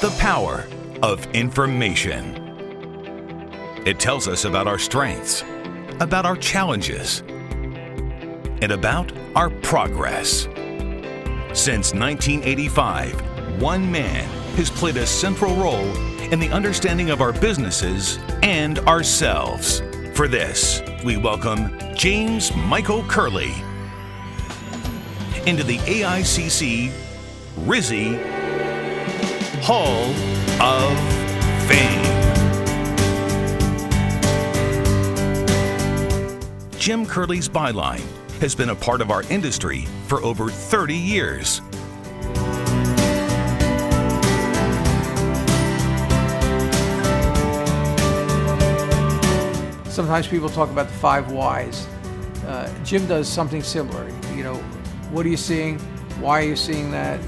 The power of information. It tells us about our strengths, about our challenges, and about our progress. Since 1985, one man has played a central role in the understanding of our businesses and ourselves. For this, we welcome James Michael Curley into the AICC Rizzi Hall of Fame. Jim Curley's byline has been a part of our industry for over 30 years. Sometimes people talk about the 5 whys. Jim does something similar. You know, what are you seeing? Why are you seeing that?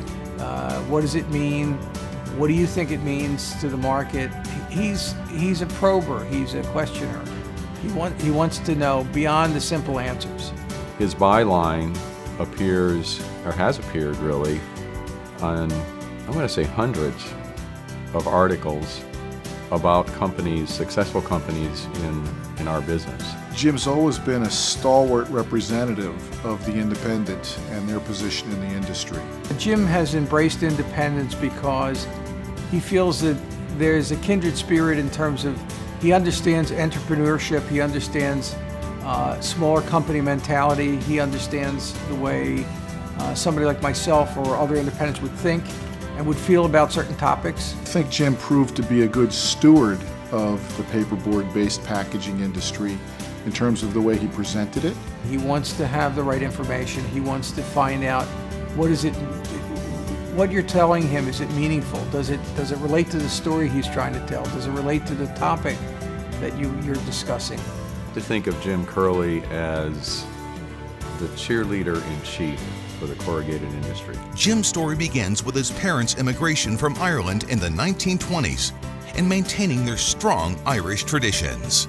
What does it mean? What do you think it means to the market? He's a prober. He's a questioner. He wants to know beyond the simple answers. His byline appears, or has appeared really, on, I'm going to say hundreds of articles about companies, successful companies in our business. Jim's always been a stalwart representative of the independent and their position in the industry. Jim has embraced independence because he feels that there's a kindred spirit in terms of he understands entrepreneurship, he understands smaller company mentality, he understands the way somebody like myself or other independents would think and would feel about certain topics. I think Jim proved to be a good steward of the paperboard-based packaging industry in terms of the way he presented it. He wants to have the right information. He wants to find out what you're telling him, is it meaningful? Does it relate to the story he's trying to tell? Does it relate to the topic that you're discussing? To think of Jim Curley as the cheerleader in chief for the corrugated industry. Jim's story begins with his parents' immigration from Ireland in the 1920s and maintaining their strong Irish traditions.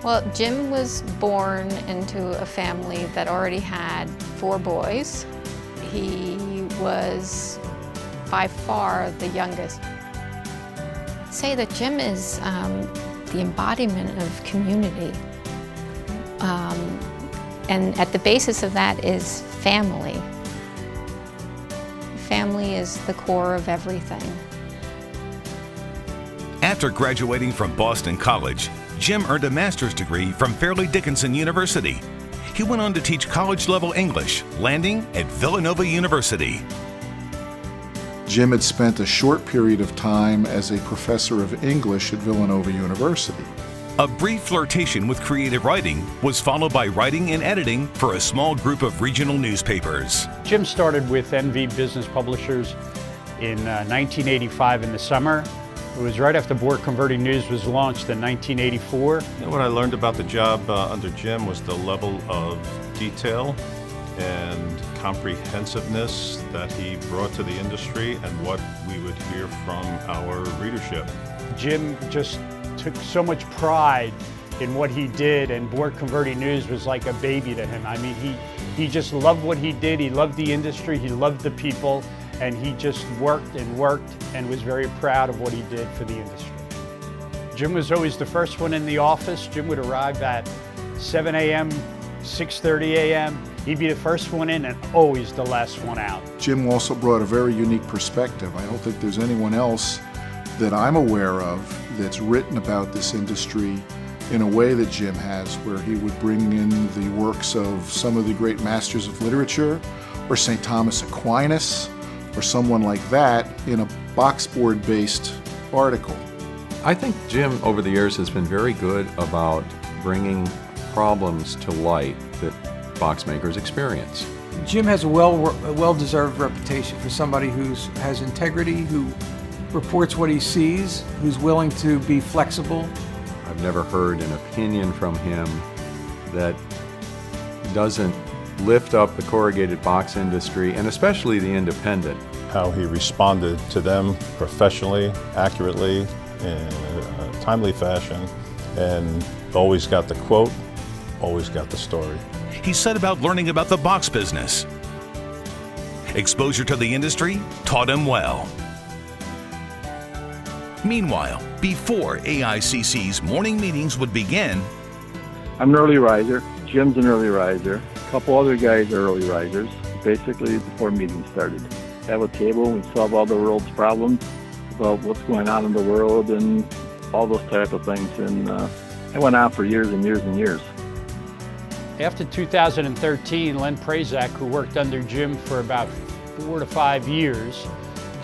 Well, Jim was born into a family that already had 4 boys. He was by far the youngest. I'd say that Jim is the embodiment of community. And at the basis of that is family. Family is the core of everything. After graduating from Boston College, Jim earned a master's degree from Fairleigh Dickinson University. He went on to teach college-level English, landing at Villanova University. Jim had spent a short period of time as a professor of English at Villanova University. A brief flirtation with creative writing was followed by writing and editing for a small group of regional newspapers. Jim started with NV Business Publishers in 1985 in the summer. It was right after Board Converting News was launched in 1984. What I learned about the job under Jim was the level of detail and comprehensiveness that he brought to the industry and what we would hear from our readership. Jim just took so much pride in what he did, and Board Converting News was like a baby to him. I mean, he just loved what he did. He loved the industry, he loved the people, and he just worked and was very proud of what he did for the industry. Jim was always the first one in the office. Jim would arrive at 7 a.m., 6:30 a.m. He'd be the first one in and always the last one out. Jim also brought a very unique perspective. I don't think there's anyone else that I'm aware of that's written about this industry in a way that Jim has, where he would bring in the works of some of the great masters of literature, or St. Thomas Aquinas, or someone like that in a boxboard-based article. I think Jim over the years has been very good about bringing problems to light that box makers experience. Jim has a well-deserved reputation for somebody who has integrity, who reports what he sees, who's willing to be flexible. I've never heard an opinion from him that doesn't lift up the corrugated box industry, and especially the independent. How he responded to them professionally, accurately, in a timely fashion, and always got the quote, always got the story. He set about learning about the box business, Exposure to the industry taught him well. Meanwhile, before AICC's morning meetings would begin, I'm an early riser. Jim's an early riser. A couple other guys are early risers. Basically, before meetings started, have a table and we solve all the world's problems about what's going on in the world and all those type of things. And it went on for years and years and years. After 2013, Len Prazak, who worked under Jim for about 4 to 5 years,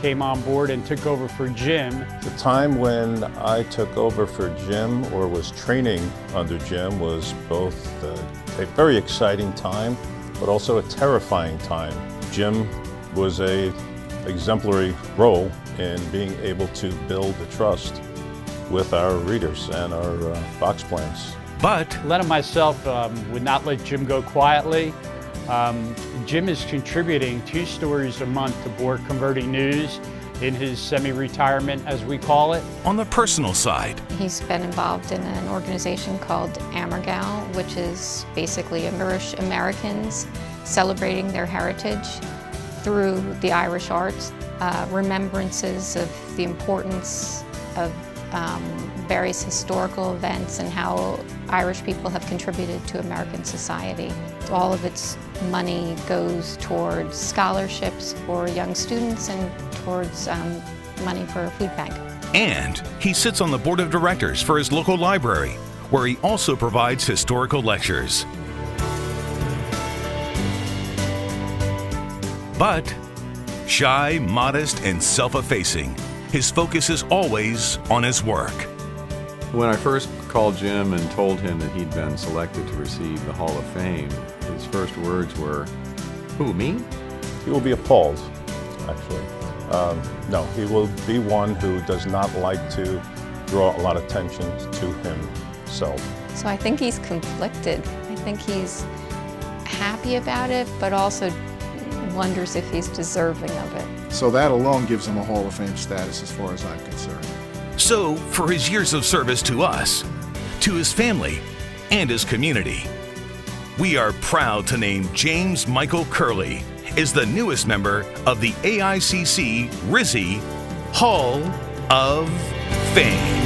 came on board and took over for Jim. The time when I took over for Jim or was training under Jim was both a very exciting time, but also a terrifying time. Jim was an exemplary role in being able to build the trust with our readers and our box plants. but Len and myself would not let Jim go quietly. Jim is contributing 2 stories a month to Board Converting News in his semi-retirement, as we call it. on the personal side, He's been involved in an organization called Amergal, which is basically Irish Americans celebrating their heritage through the Irish arts, remembrances of the importance of various historical events and how Irish people have contributed to American society. All of its money goes towards scholarships for young students and towards money for a food bank. and he sits on the board of directors for his local library, where he also provides historical lectures. But shy, modest, and self-effacing, his focus is always on his work. When I first called Jim and told him that he'd been selected to receive the Hall of Fame, his first words were, "Who, me?" He will be appalled, actually. No, he will be one who does not like to draw a lot of attention to himself. So I think he's conflicted. I think he's happy about it, but also wonders if he's deserving of it. So that alone gives him a Hall of Fame status as far as I'm concerned. So, for his years of service to us, to his family, and his community, we are proud to name James Michael Curley as the newest member of the AICC RISI Hall of Fame.